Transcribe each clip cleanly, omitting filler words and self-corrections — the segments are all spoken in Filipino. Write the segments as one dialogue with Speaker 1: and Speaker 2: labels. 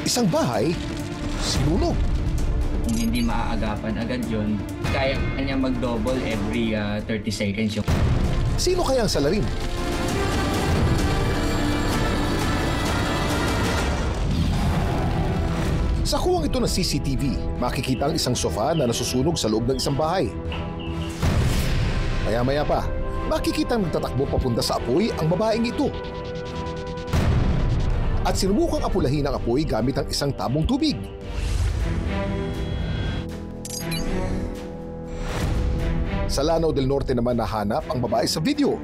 Speaker 1: Isang bahay, sinunog.
Speaker 2: Kung hindi maaagapan agad yun, kaya niya mag-double every 30 seconds yung.
Speaker 1: Sino kaya ang salarin? Sa kuwang ito ng CCTV, makikita ang isang sofa na nasusunog sa loob ng isang bahay. Maya-maya pa, makikita ang nagtatakbo papunta sa apoy ang babaeng ito. At sinubukang apulahin ang apoy gamit ang isang tabong tubig. Sa Lanao del Norte naman nahanap ang babae sa video.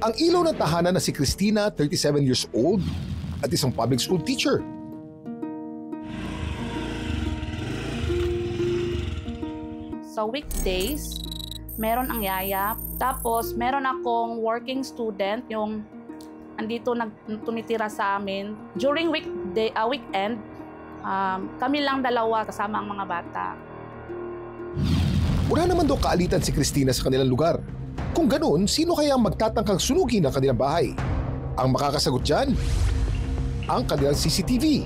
Speaker 1: Ang ilaw ng tahanan na si Cristina, 37 years old, at isang public school teacher.
Speaker 3: Sa weekdays, meron ang yaya. Tapos, meron akong working student, yung andito tumitira sa amin. During weekend, kami lang dalawa kasama ang mga bata.
Speaker 1: Wala naman daw kaalitan si Cristina sa kanilang lugar. Kung ganoon, sino kaya ang magtatangkang sunugin ang kanilang bahay? Ang makakasagot dyan? Ang kanilang CCTV.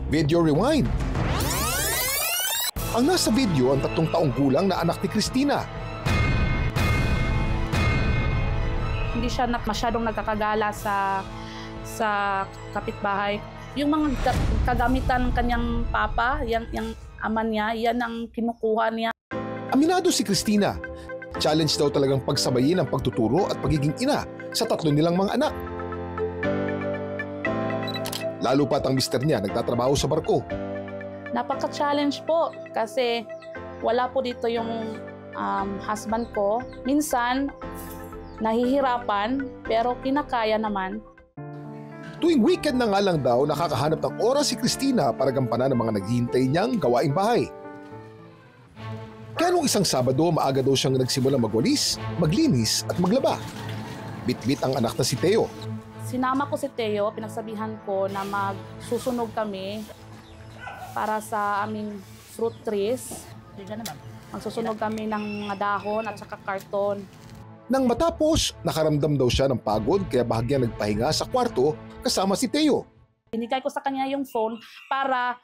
Speaker 1: Video rewind. Ang nasa video ang 3 taong gulang na anak ni Cristina.
Speaker 3: Hindi siya masyadong nagkakagala sa kapitbahay. Yung mga kagamitan ng kanyang papa, yung ama niya, yan ang kinukuha niya.
Speaker 1: Aminado si Cristina. Challenge daw talagang pagsabayin ang pagtuturo at pagiging ina sa 3 nilang mga anak. Lalo pat ang mister niya nagtatrabaho sa barko.
Speaker 3: Napaka-challenge po kasi wala po dito yung husband ko. Minsan, nahihirapan pero kinakaya naman.
Speaker 1: Tuwing weekend na nga lang daw nakakahanap ng oras si Cristina para gampanan ng mga naghihintay niyang gawaing bahay. Kaya nung isang Sabado, maaga daw siyang nagsimulang magwalis, maglinis at maglaba. Bit-bit ang anak na si Theo.
Speaker 3: Sinama ko si Theo, pinagsabihan ko na magsusunog kami para sa aming fruit trees. Magsusunog kami ng mga dahon at saka karton.
Speaker 1: Nang matapos, nakaramdam daw siya ng pagod kaya bahagyang nagpahinga sa kwarto kasama si Theo.
Speaker 3: Binigay ko sa kanya yung phone para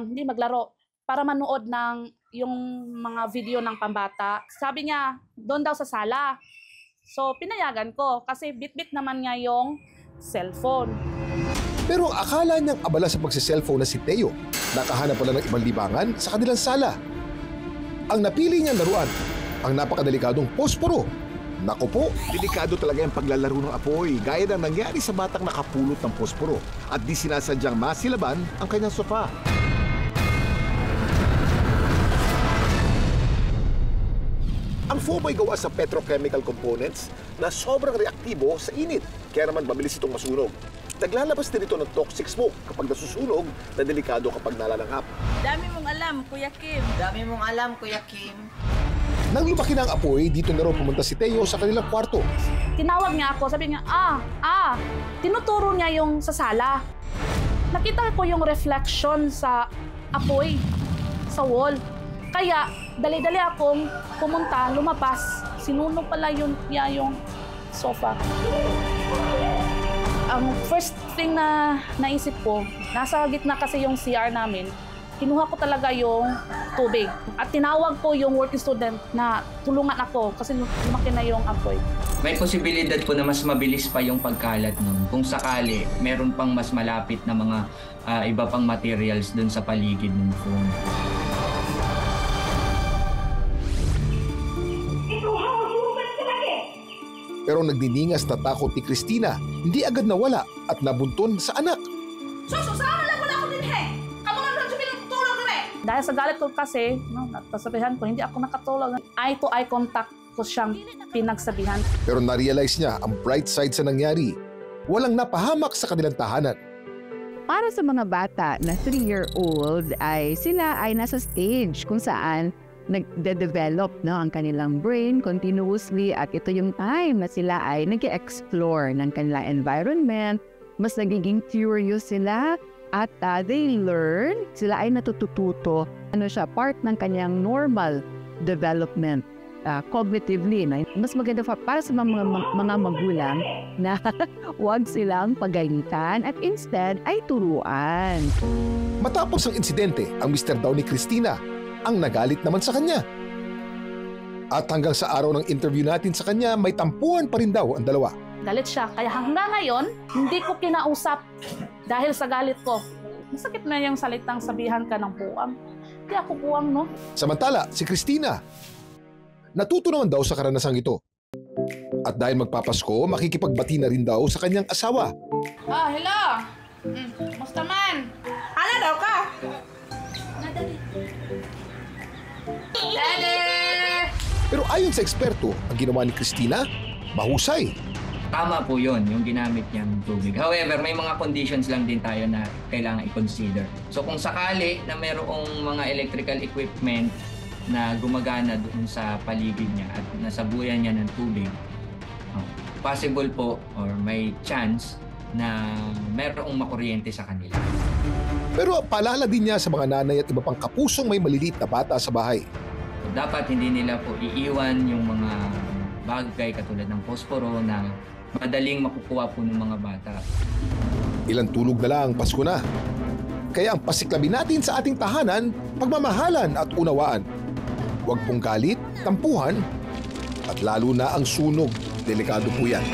Speaker 3: hindi maglaro, para manood ng yung mga video ng pambata. Sabi niya, doon daw sa sala. So, pinayagan ko kasi bit-bit naman niya yung cellphone.
Speaker 1: Pero ang akala niyang abala sa pagsiselfone na si Theo, nakahanap pala ng ibang libangan sa kanilang sala. Ang napili niyang laruan, ang napakadelikadong posporo. Naku po, delikado talaga yung paglalaro ng apoy, gaya ng nangyari sa batang nakapulot ng posporo at di sinasadyang masilaban ang kanyang sofa. Ang foam ay gawa sa petrochemical components na sobrang reaktibo sa init, kaya naman mabilis itong masunog. Naglalabas din ito ng toxic smoke kapag nasusunog na delikado kapag nalalanghap.
Speaker 4: Dami mong alam, Kuya Kim. Dami mong alam, Kuya Kim.
Speaker 1: Nang lumaki ng apoy, dito na raw pumunta si Theo sa kanilang kwarto.
Speaker 3: Tinawag niya ako, sabi niya, tinuturo niya yung sa sala. Nakita ko yung reflection sa apoy, sa wall. Kaya, dali-dali akong pumunta, lumabas. Sinunog pala niya yung sofa. Ang first thing na naisip ko, nasa gitna kasi yung CR namin, kinuha ko talaga yung tubig. At tinawag ko yung working student na tulungan ako kasi lumaki na yung apoy.
Speaker 2: May posibilidad po na mas mabilis pa yung pagkalat nun. Kung sakali, meron pang mas malapit na mga iba pang materials dun sa paligid ng phone.
Speaker 1: Pero nagdiningas na takot ni Cristina, hindi agad nawala at nabuntun sa anak.
Speaker 4: Sama lang wala ako din, he! Kamu nga doon sabihin, tulong kami!
Speaker 3: Dahil sa galit ko kasi, nagpasabihan ko, hindi ako nakatulog. Eye-to-eye contact ko siyang pinagsabihan.
Speaker 1: Pero na-realize niya ang bright side sa nangyari. Walang napahamak sa kanilang tahanan.
Speaker 5: Para sa mga bata na 3-year-old ay sila ay nasa stage kung saan nagde-develop ang kanilang brain continuously at ito yung time na sila ay nag-explore ng kanilang environment, mas nagiging curious sila at they learn, sila ay natututo. Ano siya, part ng kanyang normal development. cognitively. No? Mas maganda para sa mga magulang na huwag silang pagalitan at instead ay turuan.
Speaker 1: Matapos ang insidente, ang mister daw ni Christina ang nagalit naman sa kanya. At hanggang sa araw ng interview natin sa kanya, may tampuhan pa rin daw ang dalawa.
Speaker 3: Galit siya. Kaya hanggang ngayon, hindi ko kinausap dahil sa galit ko. Masakit na yung salitang sabihan ka ng puwang. Hindi ako puwang, no?
Speaker 1: Samantala, si Christina, natuto naman daw sa karanasang ito. At dahil magpapasko, makikipagbati na rin daw sa kanyang asawa.
Speaker 3: Ah, hello! Musta man?
Speaker 4: Ano daw ka?
Speaker 3: Daddy!
Speaker 1: Pero ayon sa eksperto, ang ginawa ni Christina, mahusay.
Speaker 2: Tama po yun, yung ginamit niyang tubig. However, may mga conditions lang din tayo na kailangan i-consider. So kung sakali na mayroong mga electrical equipment na gumagana doon sa paligid niya at nasabuyan niya ng tubig, possible po or may chance na mayroong makuryente sa kanila.
Speaker 1: Pero paalala din niya sa mga nanay at iba pang kapusong may maliliit na bata sa bahay.
Speaker 2: Dapat hindi nila po iiwan yung mga bagay katulad ng posporo na madaling makukuha po ng mga bata.
Speaker 1: Ilang tulog na lang, Pasko na. Kaya ang pasiklabi natin sa ating tahanan, pagmamahalan at unawaan. Huwag pong galit, tampuhan, at lalo na ang sunog. Delikado po yan.